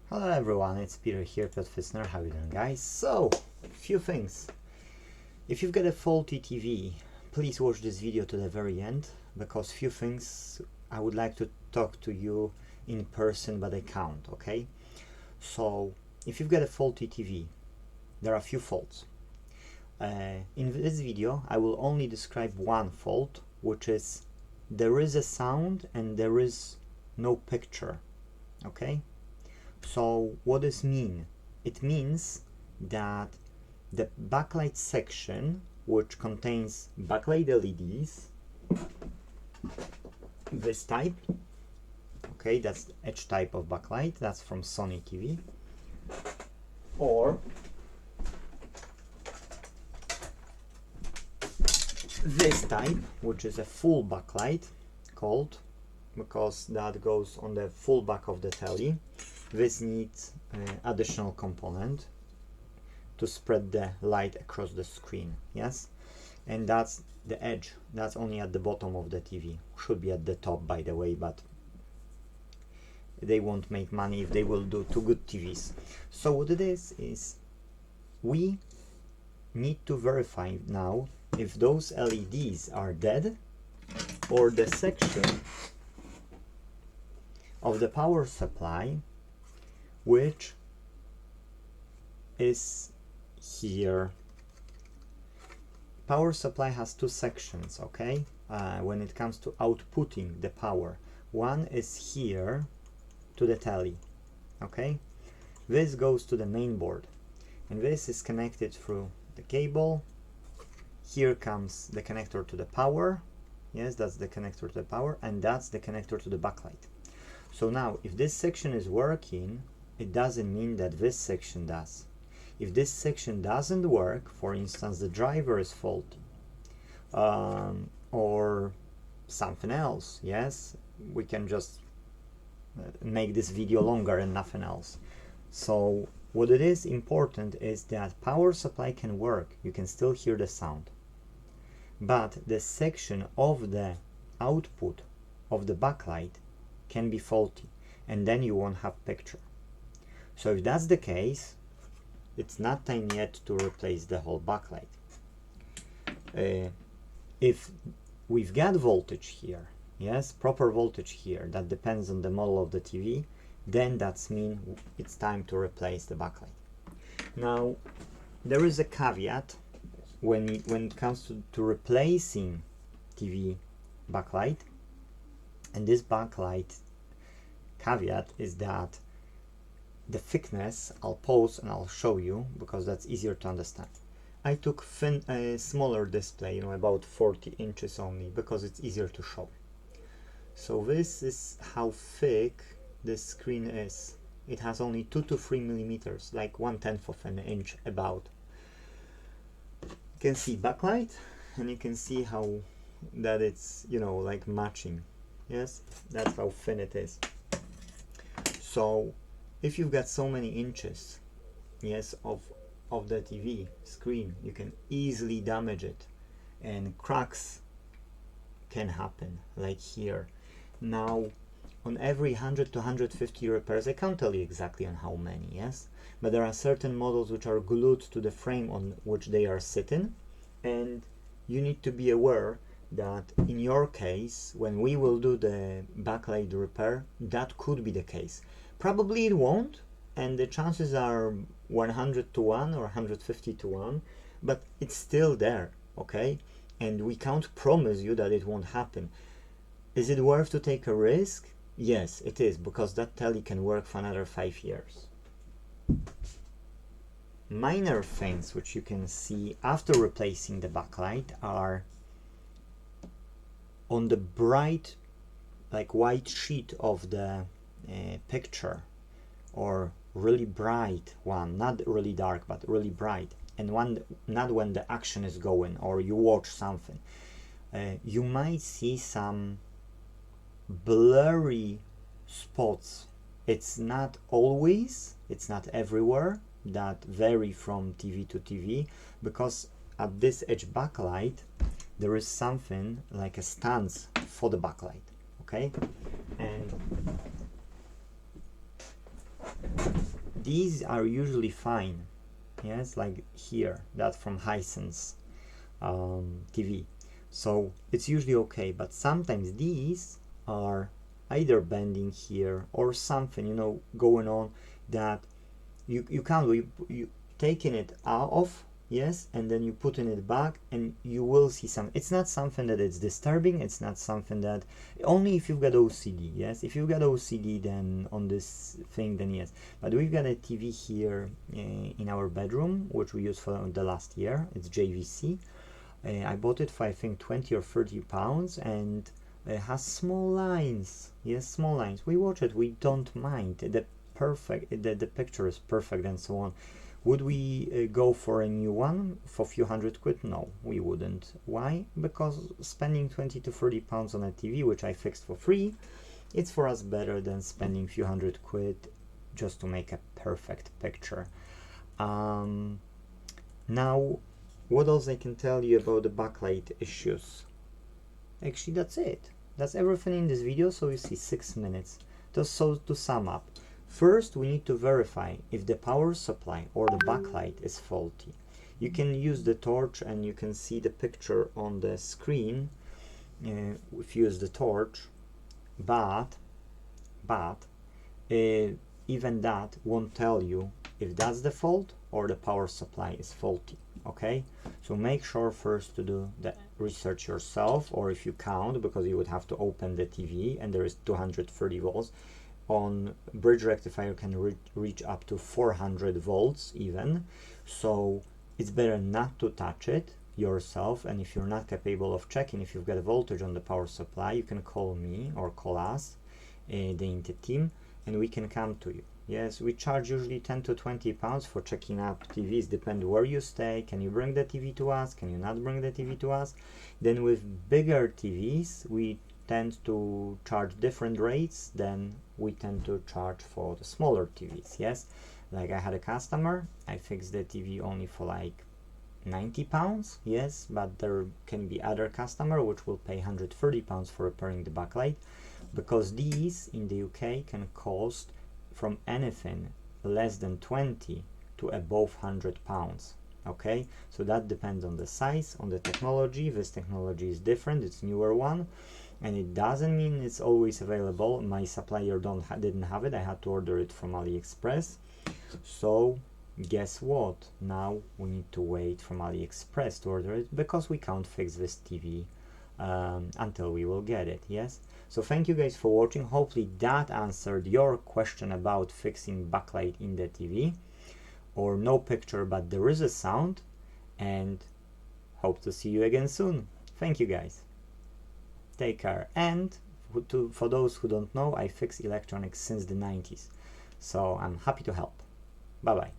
Hello everyone, it's Peter here, Piotr Fisner. How you doing, guys? So, a few things. If you've got a faulty TV, please watch this video to the very end, because few things I would like to talk to you in person, but I can't, okay? So, if you've got a faulty TV, there are a few faults. In this video, I will only describe one fault, which is there is a sound and there is no picture, okay? So what does it mean? It means that the backlight section, which contains backlight LEDs, this type, okay, that's the edge type of backlight, that's from Sony TV, or this type, which is a full backlight, called, because that goes on the full back of the telly. This needs additional component to spread the light across the screen, yes? And that's the edge, that's only at the bottom of the TV. Should be at the top, by the way, but they won't make money if they will do two good TVs. So what it is we need to verify now if those LEDs are dead or the section of the power supply which is here. Power supply has two sections, okay, when it comes to outputting the power. One is here to the telly, okay? This goes to the main board, and this is connected through the cable. Here comes the connector to the power, yes, that's the connector to the power, and that's the connector to the backlight. So now, if this section is working, it doesn't mean that this section does. If this section doesn't work, for instance, the driver is faulty, or something else, yes, we can just make this video longer and nothing else. So what it is important is that power supply can work, you can still hear the sound, but the section of the output of the backlight can be faulty, and then you won't have picture. So if that's the case, it's not time yet to replace the whole backlight. If we've got voltage here, yes, proper voltage here, that depends on the model of the TV, then that's mean it's time to replace the backlight. Now, there is a caveat when it comes to replacing TV backlight, and this backlight caveat is that the thickness, I'll pause and I'll show you because that's easier to understand. I took a smaller display, about 40 inches only, because it's easier to show. So this is how thick this screen is. It has only 2 to 3 millimeters, like 1/10 of an inch about. You can see backlight, and you can see how that it's, like matching. Yes, that's how thin it is. So if you've got so many inches, yes, of the TV screen, you can easily damage it, and cracks can happen, like here. Now, on every 100 to 150 repairs, I can't tell you exactly on how many, yes, but there are certain models which are glued to the frame on which they are sitting, and you need to be aware that in your case, when we will do the backlight repair, that could be the case. Probably it won't, and the chances are 100 to 1 or 150 to 1, but it's still there, okay? And we can't promise you that it won't happen. Is it worth to take a risk? Yes, it is, because that telly can work for another 5 years. Minor things which you can see after replacing the backlight are on the bright, like white sheet of the picture, or really bright one, not really dark but really bright, and one not when the action is going or you watch something, you might see some blurry spots. It's not always, it's not everywhere, that vary from TV to TV, because at this edge backlight there is something like a stance for the backlight, okay? And these are usually fine, yes, like here, that from Hisense TV, so it's usually okay. But sometimes these are either bending here or something, you know, going on, that you can't, you taking it off, yes, and then you putting it back, and you will see some. It's not something that it's disturbing, it's not something that, only if you've got OCD, yes, if you've got OCD then on this thing, then yes. But we've got a TV here in our bedroom, which we used for the last year. It's JVC. I bought it for I think 20 or 30 pounds, and it has small lines, yes, small lines. We watch it, we don't mind, the picture is perfect and so on. Would we go for a new one for a few hundred quid? No, we wouldn't. Why? Because spending 20 to 30 pounds on a TV, which I fixed for free, it's for us better than spending a few hundred quid just to make a perfect picture. Now, what else I can tell you about the backlight issues? Actually, that's it. That's everything in this video, so you see 6 minutes. So to sum up, first we need to verify if the power supply or the backlight is faulty. You can use the torch and you can see the picture on the screen if you use the torch, but even that won't tell you if that's the fault or the power supply is faulty. Okay, so make sure first to do the research yourself, or if you count, because you would have to open the TV and there is 230 volts. On bridge rectifier can reach up to 400 volts even, so it's better not to touch it yourself. And if you're not capable of checking if you've got a voltage on the power supply, you can call me or call us, the Inte team, and we can come to you. Yes, we charge usually 10 to 20 pounds for checking up TVs, depend where you stay. Can you bring the TV to us? Can you not bring the TV to us? Then with bigger TVs, we tend to charge different rates than we tend to charge for the smaller TVs, yes? Like I had a customer, I fixed the TV only for like 90 pounds, yes, but there can be other customer which will pay 130 pounds for repairing the backlight, because these in the UK can cost from anything less than 20 to above 100 pounds. Okay, so that depends on the size, on the technology. This technology is different, it's newer one, and it doesn't mean it's always available. My supplier didn't have it, I had to order it from AliExpress. So guess what, now we need to wait from AliExpress to order it, because we can't fix this TV until we will get it, yes? So thank you guys for watching. Hopefully that answered your question about fixing backlight in the TV, or no picture but there is a sound, and hope to see you again soon. Thank you guys, take care. And for those who don't know, I fix electronics since the 90s, so I'm happy to help. Bye bye.